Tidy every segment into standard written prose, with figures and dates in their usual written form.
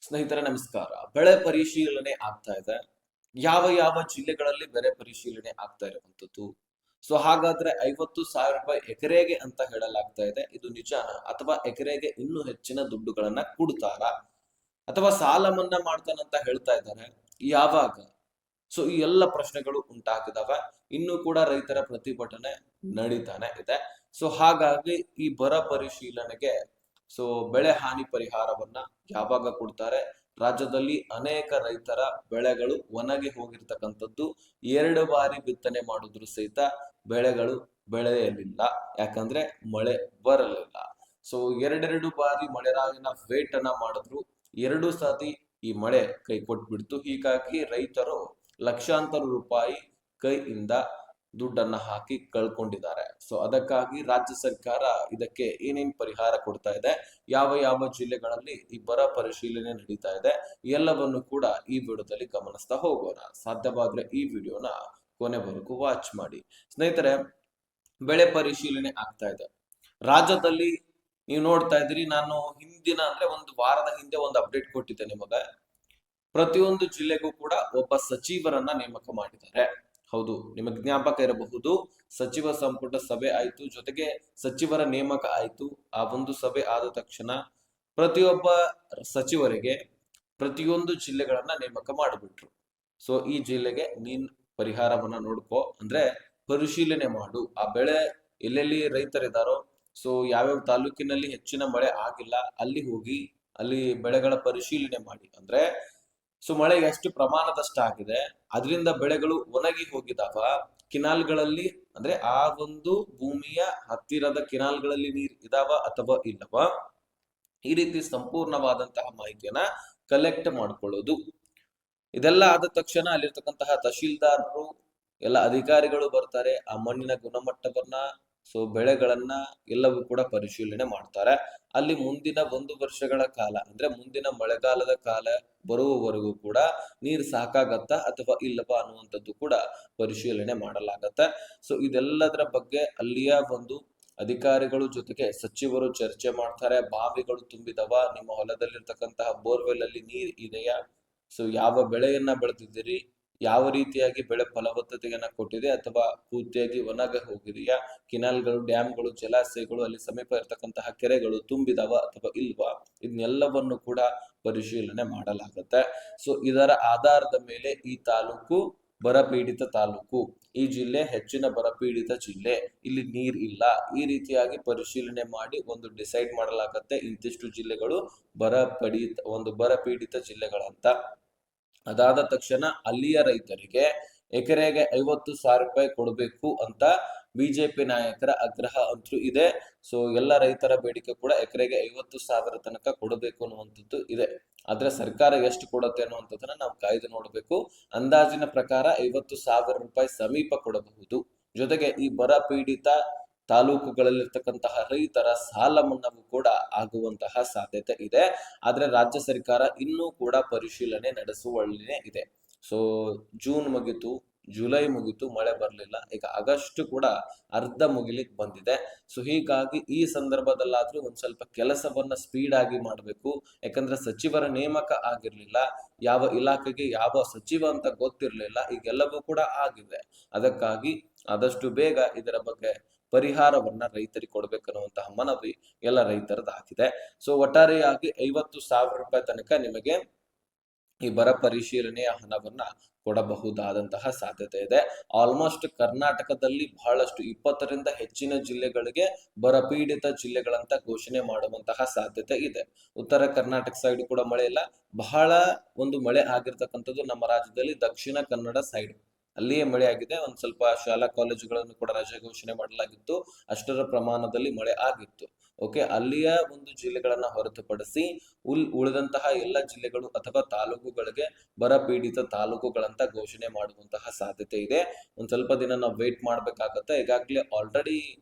ಸ್ನೇಹಿತರೆ ನಮಸ್ಕಾರ. ಬೆಳೆ ಪರಿಶೀಲನೆ ಆಗ್ತಾ ಇದೆ. ಯಾವ ಯಾವ ಜಿಲ್ಲೆಗಳಲ್ಲಿ ಬೆಳೆ ಪರಿಶೀಲನೆ ಆಗ್ತಾ ಇರುವಂತದ್ದು? ಸೊ ಹಾಗಾದ್ರೆ 50,000 ರೂಪಾಯಿ ಎಕರೆಗೆ ಅಂತ ಹೇಳಲಾಗ್ತಾ ಇದೆ. ಇದು ನಿಜಾನ? ಅಥವಾ ಎಕರೆಗೆ ಇನ್ನೂ ಹೆಚ್ಚಿನ ದುಡ್ಡುಗಳನ್ನ ಕೊಡ್ತಾರಾ? ಅಥವಾ ಸಾಲ ಮನ್ನಾ ಮಾಡ್ತಾನಂತ ಹೇಳ್ತಾ ಇದ್ದಾರೆ. ಯಾವಾಗ? ಸೊ ಈ ಎಲ್ಲ ಪ್ರಶ್ನೆಗಳು ಉಂಟಾಗಿದಾವೆ. ಇನ್ನೂ ಕೂಡ ರೈತರ ಪ್ರತಿಭಟನೆ ನಡೀತಾನೆ ಇದೆ. ಸೊ ಹಾಗಾಗಿ ಈ ಬರ ಪರಿಶೀಲನೆಗೆ ಸೊ ಬೆಳೆ ಹಾನಿ ಪರಿಹಾರವನ್ನ ಯಾವಾಗ ಕೊಡ್ತಾರೆ? ರಾಜ್ಯದಲ್ಲಿ ಅನೇಕ ರೈತರ ಬೆಳೆಗಳು ಒಣಗಿ ಹೋಗಿರ್ತಕ್ಕಂಥದ್ದು. 2 ಬಾರಿ ಬಿತ್ತನೆ ಮಾಡಿದ್ರು ಸಹಿತ ಬೆಳೆಗಳು ಬೆಳೆಯಲಿಲ್ಲ. ಯಾಕಂದ್ರೆ ಮಳೆ ಬರಲಿಲ್ಲ. ಸೊ ಎರಡೆರಡು ಬಾರಿ ಮಳೆರಾಯನ ವೇಟ್ ಅನ್ನ ಮಾಡಿದ್ರು. 2 ಸತಿ ಈ ಮಳೆ ಕೈ ಕೊಟ್ಬಿಡ್ತು. ಹೀಗಾಗಿ ರೈತರು ಲಕ್ಷಾಂತರ ರೂಪಾಯಿ ಕೈಯಿಂದ ದುಡ್ಡನ್ನ ಹಾಕಿ ಕಳ್ಕೊಂಡಿದ್ದಾರೆ. ಸೊ ಅದಕ್ಕಾಗಿ ರಾಜ್ಯ ಸರ್ಕಾರ ಇದಕ್ಕೆ ಏನೇನ್ ಪರಿಹಾರ ಕೊಡ್ತಾ ಇದೆ, ಯಾವ ಯಾವ ಜಿಲ್ಲೆಗಳಲ್ಲಿ ಈ ಬರ ಪರಿಶೀಲನೆ ನಡೀತಾ ಇದೆ, ಎಲ್ಲವನ್ನು ಕೂಡ ಈ ವಿಡಿಯೋದಲ್ಲಿ ಗಮನಿಸ್ತಾ ಹೋಗೋಣ. ಸಾಧ್ಯವಾದ್ರೆ ಈ ವಿಡಿಯೋನ ಕೊನೆವರೆಗೂ ವಾಚ್ ಮಾಡಿ. ಸ್ನೇಹಿತರೆ, ಬೆಳೆ ಪರಿಶೀಲನೆ ಆಗ್ತಾ ಇದೆ ರಾಜ್ಯದಲ್ಲಿ. ನೀವು ನೋಡ್ತಾ ಇದ್ದೀರಿ, ನಾನು ಹಿಂದಿನ ಅಂದ್ರೆ ಒಂದು ವಾರದ ಹಿಂದೆ ಒಂದು ಅಪ್ಡೇಟ್ ಕೊಟ್ಟಿದ್ದೆ ನಿಮಗೆ. ಪ್ರತಿಯೊಂದು ಜಿಲ್ಲೆಗೂ ಕೂಡ ಒಬ್ಬ ಸಚಿವರನ್ನ ನೇಮಕ ಮಾಡಿದ್ದಾರೆ. ಹೌದು, ನಿಮಗೆ ಜ್ಞಾಪಕ ಇರಬಹುದು, ಸಚಿವ ಸಂಪುಟ ಸಭೆ ಆಯ್ತು, ಜೊತೆಗೆ ಸಚಿವರ ನೇಮಕ ಆಯ್ತು. ಆ ಒಂದು ಸಭೆ ಆದ ತಕ್ಷಣ ಪ್ರತಿಯೊಬ್ಬ ಸಚಿವರಿಗೆ ಪ್ರತಿಯೊಂದು ಜಿಲ್ಲೆಗಳನ್ನ ನೇಮಕ ಮಾಡಿಬಿಟ್ರು. ಸೊ ಈ ಜಿಲ್ಲೆಗೆ ನೀನ್ ಪರಿಹಾರವನ್ನ ನೋಡ್ಕೋ, ಅಂದ್ರೆ ಪರಿಶೀಲನೆ ಮಾಡು. ಆ ಬೆಳೆ ಎಲ್ಲೆಲ್ಲಿ ರೈತರಿದಾರೋ, ಸೊ ಯಾವ್ಯಾವ ತಾಲೂಕಿನಲ್ಲಿ ಹೆಚ್ಚಿನ ಮಳೆ ಆಗಿಲ್ಲ ಅಲ್ಲಿ ಹೋಗಿ ಅಲ್ಲಿ ಬೆಳೆಗಳ ಪರಿಶೀಲನೆ ಮಾಡಿ. ಅಂದ್ರೆ ಸೊ ಮಳೆ ಎಷ್ಟು ಪ್ರಮಾಣದಷ್ಟಾಗಿದೆ, ಅದರಿಂದ ಬೆಳೆಗಳು ಒಣಗಿ ಹೋಗಿದಾವ, ಕಿನಾಲ್ಗಳಲ್ಲಿ ಅಂದ್ರೆ ಆ ಒಂದು ಭೂಮಿಯ ಹತ್ತಿರದ ಕಿನಾಲ್ಗಳಲ್ಲಿ ನೀರ್ ಇದಾವ ಅಥವಾ ಇಲ್ಲವ, ಈ ರೀತಿ ಸಂಪೂರ್ಣವಾದಂತಹ ಮಾಹಿತಿಯನ್ನ ಕಲೆಕ್ಟ್ ಮಾಡ್ಕೊಳ್ಳೋದು. ಇದೆಲ್ಲ ಆದ ತಕ್ಷಣ ಅಲ್ಲಿರ್ತಕ್ಕಂತಹ ತಹಶೀಲ್ದಾರರು ಎಲ್ಲ ಅಧಿಕಾರಿಗಳು ಬರ್ತಾರೆ. ಆ ಮಣ್ಣಿನ ಗುಣಮಟ್ಟವನ್ನ, ಸೊ ಬೆಳೆಗಳನ್ನ ಎಲ್ಲವೂ ಕೂಡ ಪರಿಶೀಲನೆ ಮಾಡ್ತಾರೆ. ಅಲ್ಲಿ ಮುಂದಿನ 1 ವರ್ಷಗಳ ಕಾಲ ಅಂದ್ರೆ ಮುಂದಿನ ಮಳೆಗಾಲದ ಕಾಲ ಬರುವವರೆಗೂ ಕೂಡ ನೀರ್ ಸಾಕಾಗತ್ತಾ ಅಥವಾ ಇಲ್ಲವಾ ಅನ್ನುವಂಥದ್ದು ಕೂಡ ಪರಿಶೀಲನೆ ಮಾಡಲಾಗತ್ತೆ. ಸೊ ಇದೆಲ್ಲದರ ಬಗ್ಗೆ ಅಲ್ಲಿಯ ಒಂದು ಅಧಿಕಾರಿಗಳು ಜೊತೆಗೆ ಸಚಿವರು ಚರ್ಚೆ ಮಾಡ್ತಾರೆ. ಬಾವಿಗಳು ತುಂಬಿದವ, ನಿಮ್ಮ ಹೊಲದಲ್ಲಿರ್ತಕ್ಕಂತಹ ಬೋರ್ವೆಲ್ ಅಲ್ಲಿ ನೀರ್ ಇದೆಯಾ, ಸೊ ಯಾವ ಬೆಳೆಯನ್ನ ಬೆಳೆದಿದ್ದೀರಿ, ಯಾವ ರೀತಿಯಾಗಿ ಬೆಳೆ ಫಲವತ್ತತೆಯನ್ನ ಕೊಟ್ಟಿದೆ ಅಥವಾ ಪೂರ್ತಿಯಾಗಿ ಒಣಗ ಹೋಗಿದೆಯಾ, ಕಿನಾಲ್ಗಳು, ಡ್ಯಾಮ್ಗಳು, ಜಲಾಶಯಗಳು, ಅಲ್ಲಿ ಸಮೀಪ ಇರತಕ್ಕಂತಹ ಕೆರೆಗಳು ತುಂಬಿದವ ಅಥವಾ ಇಲ್ವಾ, ಇದನ್ನೆಲ್ಲವನ್ನು ಕೂಡ ಪರಿಶೀಲನೆ ಮಾಡಲಾಗುತ್ತೆ. ಸೊ ಇದರ ಆಧಾರದ ಮೇಲೆ ಈ ತಾಲೂಕು ಬರಪೀಡಿತ ತಾಲೂಕು, ಈ ಜಿಲ್ಲೆ ಹೆಚ್ಚಿನ ಬರಪೀಡಿತ ಜಿಲ್ಲೆ, ಇಲ್ಲಿ ನೀರ್ ಇಲ್ಲ, ಈ ರೀತಿಯಾಗಿ ಪರಿಶೀಲನೆ ಮಾಡಿ ಒಂದು ಡಿಸೈಡ್ ಮಾಡಲಾಗತ್ತೆ ಇಂತಿಷ್ಟು ಜಿಲ್ಲೆಗಳು ಬರಪೀಡಿತ ಜಿಲ್ಲೆಗಳಂತ. ಅದಾದ ತಕ್ಷಣ ಅಲ್ಲಿಯ ರೈತರಿಗೆ ಎಕರೆಗೆ 50,000 ರೂಪಾಯಿ ಕೊಡಬೇಕು ಅಂತ ಬಿಜೆಪಿ ನಾಯಕರ ಆಗ್ರಹ ಅಂತೂ ಇದೆ. ಸೊ ಎಲ್ಲ ರೈತರ ಬೇಡಿಕೆ ಕೂಡ ಎಕರೆಗೆ 50,000 ತನಕ ಕೊಡಬೇಕು ಅನ್ನುವಂಥದ್ದು ಇದೆ. ಆದ್ರೆ ಸರ್ಕಾರ ಎಷ್ಟು ಕೊಡುತ್ತೆ ಅನ್ನುವಂಥದ್ದನ್ನ ನಾವು ಕಾಯ್ದು ನೋಡಬೇಕು. ಅಂದಾಜಿನ ಪ್ರಕಾರ 50,000 ರೂಪಾಯಿ ಸಮೀಪ ಕೊಡಬಹುದು. ಜೊತೆಗೆ ಈ ಬರ ಪೀಡಿತ ತಾಲೂಕುಗಳಲ್ಲಿರ್ತಕ್ಕಂತಹ ರೈತರ ಸಾಲ ಮನ್ನಾವು ಕೂಡ ಆಗುವಂತಹ ಸಾಧ್ಯತೆ ಇದೆ. ಆದ್ರೆ ರಾಜ್ಯ ಸರ್ಕಾರ ಇನ್ನೂ ಕೂಡ ಪರಿಶೀಲನೆ ನಡೆಸುವಲ್ಲಿನೇ ಇದೆ. ಸೊ ಜೂನ್ ಮುಗಿತು, ಜುಲೈ ಮುಗಿತು, ಮಳೆ ಬರಲಿಲ್ಲ. ಈಗ ಆಗಸ್ಟ್ ಕೂಡ ಅರ್ಧ ಮುಗಿಲಿಕ್ಕೆ ಬಂದಿದೆ. ಸೊ ಹೀಗಾಗಿ ಈ ಸಂದರ್ಭದಲ್ಲಾದ್ರೂ ಒಂದ್ ಸ್ವಲ್ಪ ಕೆಲಸವನ್ನ ಸ್ಪೀಡ್ ಆಗಿ ಮಾಡಬೇಕು. ಯಾಕಂದ್ರೆ ಸಚಿವರ ನೇಮಕ ಆಗಿರ್ಲಿಲ್ಲ, ಯಾವ ಇಲಾಖೆಗೆ ಯಾವ ಸಚಿವ ಅಂತ ಗೊತ್ತಿರ್ಲಿಲ್ಲ, ಈಗೆಲ್ಲವೂ ಕೂಡ ಆಗಿದೆ. ಅದಕ್ಕಾಗಿ ಆದಷ್ಟು ಬೇಗ ಇದರ ಬಗ್ಗೆ ಪರಿಹಾರವನ್ನ ರೈತರಿಗೆ ಕೊಡ್ಬೇಕನ್ನುವಂತಹ ಮನವಿ ಎಲ್ಲ ರೈತರದಾಗಿದೆ. ಸೊ ಒಟ್ಟಾರೆಯಾಗಿ 50,000 ರೂಪಾಯಿ ತನಕ ನಿಮಗೆ ಈ ಬರ ಪರಿಶೀಲನೆಯ ಹಣವನ್ನ ಕೊಡಬಹುದಾದಂತಹ ಸಾಧ್ಯತೆ ಇದೆ. ಆಲ್ಮೋಸ್ಟ್ ಕರ್ನಾಟಕದಲ್ಲಿ ಬಹಳಷ್ಟು 20ರಿಂದ ಹೆಚ್ಚಿನ ಜಿಲ್ಲೆಗಳಿಗೆ ಬರಪೀಡಿತ ಜಿಲ್ಲೆಗಳಂತ ಘೋಷಣೆ ಮಾಡುವಂತಹ ಸಾಧ್ಯತೆ ಇದೆ. ಉತ್ತರ ಕರ್ನಾಟಕ ಸೈಡ್ ಕೂಡ ಮಳೆ ಇಲ್ಲ. ಬಹಳ ಒಂದು ಮಳೆ ಆಗಿರ್ತಕ್ಕಂಥದ್ದು ನಮ್ಮ ರಾಜ್ಯದಲ್ಲಿ ದಕ್ಷಿಣ ಕನ್ನಡ ಸೈಡ್, ಅಲ್ಲಿಯೇ ಮಳೆ ಆಗಿದೆ. ಒಂದ್ ಸ್ವಲ್ಪ ಶಾಲಾ ಕಾಲೇಜುಗಳನ್ನು ಕೂಡ ರಜೆ ಘೋಷಣೆ ಮಾಡಲಾಗಿತ್ತು. ಅಷ್ಟರ ಪ್ರಮಾಣದಲ್ಲಿ ಮಳೆ ಆಗಿತ್ತು. ಓಕೆ, ಅಲ್ಲಿಯ ಒಂದು ಜಿಲ್ಲೆಗಳನ್ನ ಹೊರತುಪಡಿಸಿ ಉಳಿದಂತಹ ಎಲ್ಲ ಜಿಲ್ಲೆಗಳು ಅಥವಾ ತಾಲೂಕುಗಳಿಗೆ ಬರ ಪೀಡಿತ ತಾಲೂಕುಗಳಂತ ಘೋಷಣೆ ಮಾಡುವಂತಹ ಸಾಧ್ಯತೆ ಇದೆ. ಒಂದ್ ಸ್ವಲ್ಪ ದಿನ ನಾವು ವೇಟ್ ಮಾಡ್ಬೇಕಾಗತ್ತೆ. ಈಗಾಗ್ಲೇ ಆಲ್ರೆಡಿ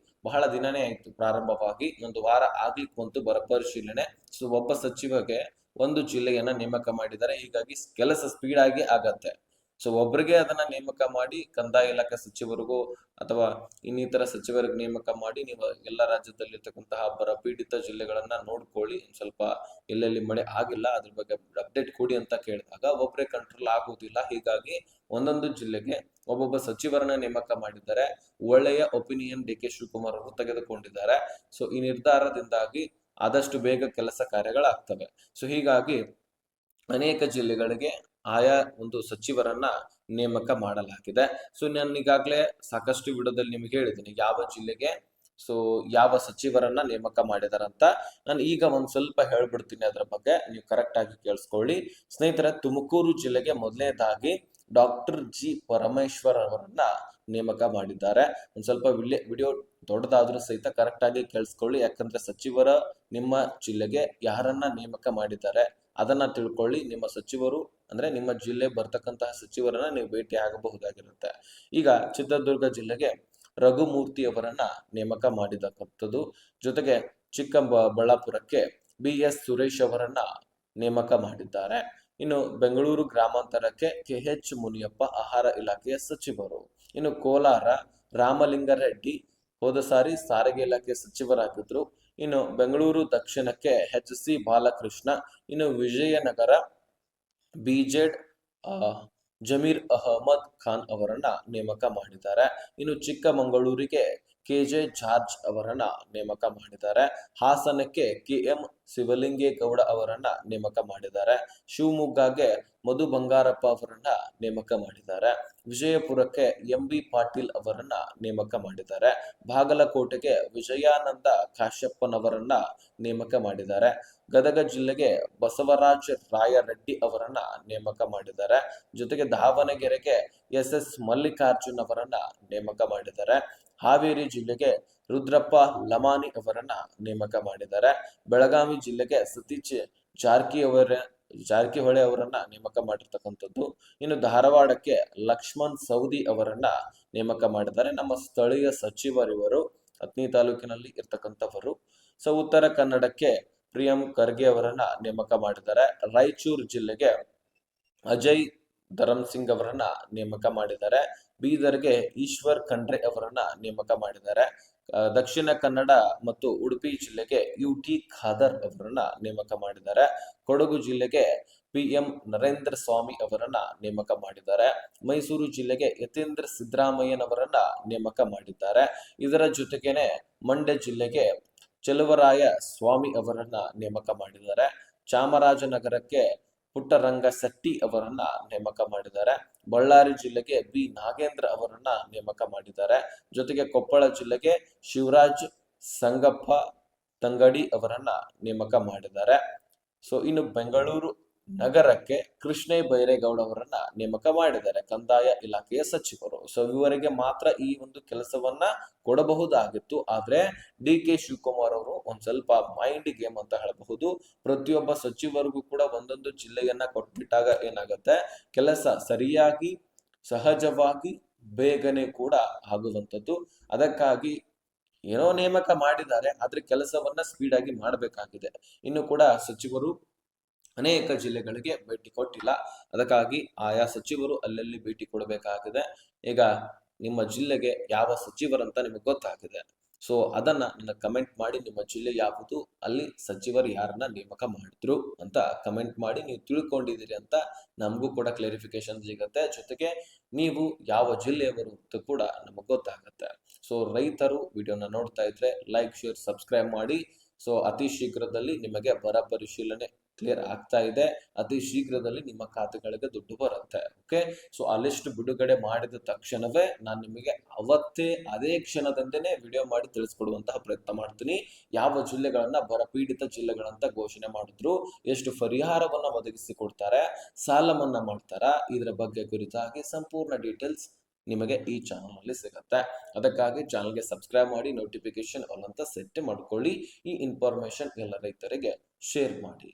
ಬಹಳ ದಿನನೇ ಆಯ್ತು ಪ್ರಾರಂಭವಾಗಿ, 1 ವಾರ ಆಗ್ಲಿಕ್ಕೆ ಬಂತು ಬರ ಪರಿಶೀಲನೆ. ಸೊ ಒಬ್ಬ ಸಚಿವಗೆ ಒಂದು ಜಿಲ್ಲೆಯನ್ನ ನೇಮಕ ಮಾಡಿದ್ದಾರೆ. ಹೀಗಾಗಿ ಕೆಲಸ ಸ್ಪೀಡ್ ಆಗಿ ಆಗತ್ತೆ. ಸೊ ಒಬ್ರಿಗೆ ಅದನ್ನ ನೇಮಕ ಮಾಡಿ ಕಂದಾಯ ಇಲಾಖೆ ಸಚಿವರಿಗೂ ಅಥವಾ ಇನ್ನಿತರ ಸಚಿವರಿಗೆ ನೇಮಕ ಮಾಡಿ ನೀವು ಎಲ್ಲ ರಾಜ್ಯದಲ್ಲಿರ್ತಕ್ಕಂತಹ ಬರ ಪೀಡಿತ ಜಿಲ್ಲೆಗಳನ್ನ ನೋಡ್ಕೊಳ್ಳಿ, ಸ್ವಲ್ಪ ಎಲ್ಲೆಲ್ಲಿ ಮಳೆ ಆಗಿಲ್ಲ ಅದ್ರ ಬಗ್ಗೆ ಅಪ್ಡೇಟ್ ಕೊಡಿ ಅಂತ ಕೇಳಿದಾಗ ಒಬ್ಬರೇ ಕಂಟ್ರೋಲ್ ಆಗುವುದಿಲ್ಲ. ಹೀಗಾಗಿ ಒಂದೊಂದು ಜಿಲ್ಲೆಗೆ ಒಬ್ಬೊಬ್ಬ ಸಚಿವರನ್ನ ನೇಮಕ ಮಾಡಿದ್ದಾರೆ. ಒಳ್ಳೆಯ ಒಪಿನಿಯನ್ ಡಿ ಕೆ ಶಿವಕುಮಾರ್ ಅವರು ತೆಗೆದುಕೊಂಡಿದ್ದಾರೆ. ಸೊ ಈ ನಿರ್ಧಾರದಿಂದಾಗಿ ಆದಷ್ಟು ಬೇಗ ಕೆಲಸ ಕಾರ್ಯಗಳಾಗ್ತವೆ. ಸೊ ಹೀಗಾಗಿ ಅನೇಕ ಜಿಲ್ಲೆಗಳಿಗೆ ಆಯಾ ಒಂದು ಸಚಿವರನ್ನ ನೇಮಕ ಮಾಡಲಾಗಿದೆ. ಸೊ ನಾನು ಈಗಾಗಲೇ ಸಾಕಷ್ಟು ವಿಡಿಯೋದಲ್ಲಿ ನಿಮ್ಗೆ ಹೇಳಿದ್ದೀನಿ ಯಾವ ಜಿಲ್ಲೆಗೆ ಸೊ ಯಾವ ಸಚಿವರನ್ನ ನೇಮಕ ಮಾಡಿದಾರಂತ. ನಾನು ಈಗ ಒಂದ್ ಸ್ವಲ್ಪ ಹೇಳ್ಬಿಡ್ತೀನಿ ಅದ್ರ ಬಗ್ಗೆ, ನೀವು ಕರೆಕ್ಟ್ ಆಗಿ ಕೇಳಿಸ್ಕೊಳ್ಳಿ ಸ್ನೇಹಿತರೆ. ತುಮಕೂರು ಜಿಲ್ಲೆಗೆ ಮೊದಲನೇದಾಗಿ ಡಾಕ್ಟರ್ ಜಿ ಪರಮೇಶ್ವರ್ ಅವರನ್ನ ನೇಮಕ ಮಾಡಿದ್ದಾರೆ. ಒಂದ್ ಸ್ವಲ್ಪ ವಿಡಿಯೋ ದೊಡ್ಡದಾದ್ರೂ ಸಹಿತ ಕರೆಕ್ಟ್ ಆಗಿ ಕೇಳಿಸ್ಕೊಳ್ಳಿ, ಯಾಕಂದ್ರೆ ಸಚಿವರ ನಿಮ್ಮ ಜಿಲ್ಲೆಗೆ ಯಾರನ್ನ ನೇಮಕ ಮಾಡಿದ್ದಾರೆ ಅದನ್ನ ತಿಳ್ಕೊಳ್ಳಿ. ನಿಮ್ಮ ಸಚಿವರು ಅಂದ್ರೆ ನಿಮ್ಮ ಜಿಲ್ಲೆ ಬರ್ತಕ್ಕಂತಹ ಸಚಿವರನ್ನ ನೀವು ಭೇಟಿ ಆಗಬಹುದಾಗಿರುತ್ತೆ. ಈಗ ಚಿತ್ರದುರ್ಗ ಜಿಲ್ಲೆಗೆ ರಘುಮೂರ್ತಿ ಅವರನ್ನ ನೇಮಕ ಮಾಡಿದಕ್ಕಂಥದ್ದು. ಜೊತೆಗೆ ಚಿಕ್ಕಬಳ್ಳಾಪುರಕ್ಕೆ BS ಸುರೇಶ್ ಅವರನ್ನ ನೇಮಕ ಮಾಡಿದ್ದಾರೆ. ಇನ್ನು ಬೆಂಗಳೂರು ಗ್ರಾಮಾಂತರಕ್ಕೆ KH ಮುನಿಯಪ್ಪ ಆಹಾರ ಇಲಾಖೆಯ ಸಚಿವರು. ಇನ್ನು ಕೋಲಾರ ರಾಮಲಿಂಗಾರೆಡ್ಡಿ ಹೋದ ಸಾರಿ ಸಾರಿಗೆ ಇಲಾಖೆ ಸಚಿವರಾಗಿದ್ರು. ಇನ್ನು ಬೆಂಗಳೂರು ದಕ್ಷಿಣಕ್ಕೆ HC ಬಾಲಕೃಷ್ಣ. ಇನ್ನು ವಿಜಯನಗರ BZ ಜಮೀರ್ ಅಹಮದ್ ಖಾನ್ ಅವರನ್ನ ನೇಮಕ ಮಾಡಿದ್ದಾರೆ. ಇನ್ನು ಚಿಕ್ಕಮಗಳೂರಿಗೆ KJ ಜಾರ್ಜ್ ಅವರನ್ನ ನೇಮಕ ಮಾಡಿದ್ದಾರೆ. ಹಾಸನಕ್ಕೆ KM ಶಿವಲಿಂಗೇಗೌಡ ಅವರನ್ನ ನೇಮಕ ಮಾಡಿದ್ದಾರೆ. ಶಿವಮೊಗ್ಗಗೆ ಮಧು ಬಂಗಾರಪ್ಪ ಅವರನ್ನ ನೇಮಕ ಮಾಡಿದ್ದಾರೆ. ವಿಜಯಪುರಕ್ಕೆ MB ಪಾಟೀಲ್ ಅವರನ್ನ ನೇಮಕ ಮಾಡಿದ್ದಾರೆ. ಬಾಗಲಕೋಟೆಗೆ ವಿಜಯಾನಂದ ಕಾಶ್ಯಪ್ಪನವರನ್ನ ನೇಮಕ ಮಾಡಿದ್ದಾರೆ. ಗದಗ ಜಿಲ್ಲೆಗೆ ಬಸವರಾಜ ರಾಯರೆಡ್ಡಿ ಅವರನ್ನ ನೇಮಕ ಮಾಡಿದ್ದಾರೆ. ಜೊತೆಗೆ ದಾವಣಗೆರೆಗೆ SS ಮಲ್ಲಿಕಾರ್ಜುನ್ ಅವರನ್ನ ನೇಮಕ ಮಾಡಿದ್ದಾರೆ. ಹಾವೇರಿ ಜಿಲ್ಲೆಗೆ ರುದ್ರಪ್ಪ ಲಮಾನಿ ಅವರನ್ನ ನೇಮಕ ಮಾಡಿದ್ದಾರೆ. ಬೆಳಗಾವಿ ಜಿಲ್ಲೆಗೆ ಸತೀಶ್ ಜಾರಕಿಹೊಳಿ ಅವರನ್ನ ನೇಮಕ ಮಾಡಿರ್ತಕ್ಕಂಥದ್ದು. ಇನ್ನು ಧಾರವಾಡಕ್ಕೆ ಲಕ್ಷ್ಮಣ್ ಸವದಿ ಅವರನ್ನ ನೇಮಕ ಮಾಡಿದ್ದಾರೆ. ನಮ್ಮ ಸ್ಥಳೀಯ ಸಚಿವರಿವರು ಅತ್ನಿ ತಾಲೂಕಿನಲ್ಲಿ ಇರ್ತಕ್ಕಂಥವರು. ಸೊ ಉತ್ತರ ಕನ್ನಡಕ್ಕೆ ಪ್ರಿಯಂ ಖರ್ಗೆ ಅವರನ್ನ ನೇಮಕ ಮಾಡಿದ್ದಾರೆ. ರಾಯಚೂರು ಜಿಲ್ಲೆಗೆ ಅಜಯ್ ಧರಮ್ ಸಿಂಗ್ ಅವರನ್ನ ನೇಮಕ ಮಾಡಿದ್ದಾರೆ. ಬೀದರ್ಗೆ ಈಶ್ವರ್ ಖಂಡ್ರೆ ಅವರನ್ನ ನೇಮಕ ಮಾಡಿದ್ದಾರೆ. ದಕ್ಷಿಣ ಕನ್ನಡ ಮತ್ತು ಉಡುಪಿ ಜಿಲ್ಲೆಗೆ UT ಖಾದರ್ ಅವರನ್ನ ನೇಮಕ ಮಾಡಿದ್ದಾರೆ. ಕೊಡಗು ಜಿಲ್ಲೆಗೆ PM ನರೇಂದ್ರ ಸ್ವಾಮಿ ಅವರನ್ನ ನೇಮಕ ಮಾಡಿದ್ದಾರೆ. ಮೈಸೂರು ಜಿಲ್ಲೆಗೆ ಯತೇಂದ್ರ ಸಿದ್ದರಾಮಯ್ಯನವರನ್ನ ನೇಮಕ ಮಾಡಿದ್ದಾರೆ. ಇದರ ಜೊತೆಗೇನೆ ಮಂಡ್ಯ ಜಿಲ್ಲೆಗೆ ಚೆಲುವರಾಯ ಸ್ವಾಮಿ ಅವರನ್ನ ನೇಮಕ ಮಾಡಿದ್ದಾರೆ. ಚಾಮರಾಜನಗರಕ್ಕೆ ಪುಟ್ಟರಂಗಶೆಟ್ಟಿ ಅವರನ್ನ ನೇಮಕ ಮಾಡಿದ್ದಾರೆ. ಬಳ್ಳಾರಿ ಜಿಲ್ಲೆಗೆ B ನಾಗೇಂದ್ರ ಅವರನ್ನ ನೇಮಕ ಮಾಡಿದ್ದಾರೆ. ಜೊತೆಗೆ ಕೊಪ್ಪಳ ಜಿಲ್ಲೆಗೆ ಶಿವರಾಜ್ ಸಂಗಪ್ಪ ತಂಗಡಿ ಅವರನ್ನ ನೇಮಕ ಮಾಡಿದ್ದಾರೆ. ಸೊ ಇನ್ನು ಬೆಂಗಳೂರು ನಗರಕ್ಕೆ ಕೃಷ್ಣೇ ಬೈರೇಗೌಡ ಅವರನ್ನ ನೇಮಕ ಮಾಡಿದ್ದಾರೆ ಕಂದಾಯ ಇಲಾಖೆಯ ಸಚಿವರು. ಸೊ ಇವರಿಗೆ ಮಾತ್ರ ಈ ಒಂದು ಕೆಲಸವನ್ನ ಕೊಡಬಹುದಾಗಿತ್ತು. ಆದ್ರೆ DK ಶಿವಕುಮಾರ್ ಅವರು ಒಂದ್ ಸ್ವಲ್ಪ ಮೈಂಡ್ ಗೇಮ್ ಅಂತ ಹೇಳಬಹುದು. ಪ್ರತಿಯೊಬ್ಬ ಸಚಿವರಿಗೂ ಕೂಡ ಒಂದೊಂದು ಜಿಲ್ಲೆಯನ್ನ ಕೊಟ್ಬಿಟ್ಟಾಗ ಏನಾಗುತ್ತೆ, ಕೆಲಸ ಸರಿಯಾಗಿ ಸಹಜವಾಗಿ ಬೇಗನೆ ಕೂಡ ಆಗುವಂಥದ್ದು. ಅದಕ್ಕಾಗಿ ಏನೋ ನೇಮಕ ಮಾಡಿದ್ದಾರೆ, ಆದ್ರೆ ಕೆಲಸವನ್ನ ಸ್ಪೀಡ್ ಆಗಿ ಮಾಡಬೇಕಾಗಿದೆ. ಇನ್ನು ಕೂಡ ಸಚಿವರು ಅನೇಕ ಜಿಲ್ಲೆಗಳಿಗೆ ಭೇಟಿ ಕೊಟ್ಟಿಲ್ಲ. ಅದಕ್ಕಾಗಿ ಆಯಾ ಸಚಿವರು ಅಲ್ಲಲ್ಲಿ ಭೇಟಿ ಕೊಡಬೇಕಾಗಿದೆ. ಈಗ ನಿಮ್ಮ ಜಿಲ್ಲೆಗೆ ಯಾವ ಸಚಿವರಂತ ನಿಮಗೆ ಗೊತ್ತಾಗಿದೆ. ಸೊ ಅದನ್ನ ನನ್ನ ಕಮೆಂಟ್ ಮಾಡಿ, ನಿಮ್ಮ ಜಿಲ್ಲೆ ಯಾವುದು, ಅಲ್ಲಿ ಸಚಿವರು ಯಾರನ್ನ ನೇಮಕ ಮಾಡಿದ್ರು ಅಂತ ಕಮೆಂಟ್ ಮಾಡಿ. ನೀವು ತಿಳ್ಕೊಂಡಿದ್ದೀರಿ ಅಂತ ನಮಗೂ ಕೂಡ ಕ್ಲಾರಿಫಿಕೇಶನ್ ಸಿಗುತ್ತೆ. ಜೊತೆಗೆ ನೀವು ಯಾವ ಜಿಲ್ಲೆಯವರು ಅಂತ ಕೂಡ ನಮಗೆ ಗೊತ್ತಾಗುತ್ತೆ. ಸೊ ರೈತರು ವಿಡಿಯೋನ ನೋಡ್ತಾ ಇದ್ರೆ ಲೈಕ್, ಶೇರ್, ಸಬ್ಸ್ಕ್ರೈಬ್ ಮಾಡಿ. ಸೊ ಅತಿ ಶೀಘ್ರದಲ್ಲಿ ನಿಮಗೆ ಬರ ಪರಿಶೀಲನೆ ಕ್ಲಿಯರ್ ಆಗ್ತಾ ಇದೆ. ಅತಿ ಶೀಘ್ರದಲ್ಲಿ ನಿಮ್ಮ ಖಾತೆಗಳಿಗೆ ದುಡ್ಡು ಬರುತ್ತೆ. ಓಕೆ, ಸೊ ಆ ಲಿಸ್ಟ್ ಬಿಡುಗಡೆ ಮಾಡಿದ ತಕ್ಷಣವೇ ನಾನು ನಿಮಗೆ ಅವತ್ತೇ ಅದೇ ಕ್ಷಣದಿಂದನೇ ವಿಡಿಯೋ ಮಾಡಿ ತಿಳಿಸ್ಕೊಡುವಂತಹ ಪ್ರಯತ್ನ ಮಾಡ್ತೀನಿ. ಯಾವ ಜಿಲ್ಲೆಗಳನ್ನ ಬರಪೀಡಿತ ಜಿಲ್ಲೆಗಳಂತ ಘೋಷಣೆ ಮಾಡಿದ್ರು, ಎಷ್ಟು ಪರಿಹಾರವನ್ನ ಒದಗಿಸಿ ಕೊಡ್ತಾರೆ, ಸಾಲ ಮನ್ನಾ ಮಾಡ್ತಾರ, ಇದರ ಬಗ್ಗೆ ಕುರಿತಾಗಿ ಸಂಪೂರ್ಣ ಡೀಟೇಲ್ಸ್ ನಿಮಗೆ ಈ ಚಾನಲ್ ಅಲ್ಲಿ ಸಿಗುತ್ತೆ. ಅದಕ್ಕಾಗಿ ಚಾನಲ್ಗೆ ಸಬ್ಸ್ಕ್ರೈಬ್ ಮಾಡಿ, ನೋಟಿಫಿಕೇಶನ್ ಆಲ್ ಅಂತ ಸೆಟ್ ಮಾಡ್ಕೊಳ್ಳಿ. ಈ ಇನ್ಫಾರ್ಮೇಶನ್ ಎಲ್ಲ ರೈತರಿಗೆ ಶೇರ್ ಮಾಡಿ.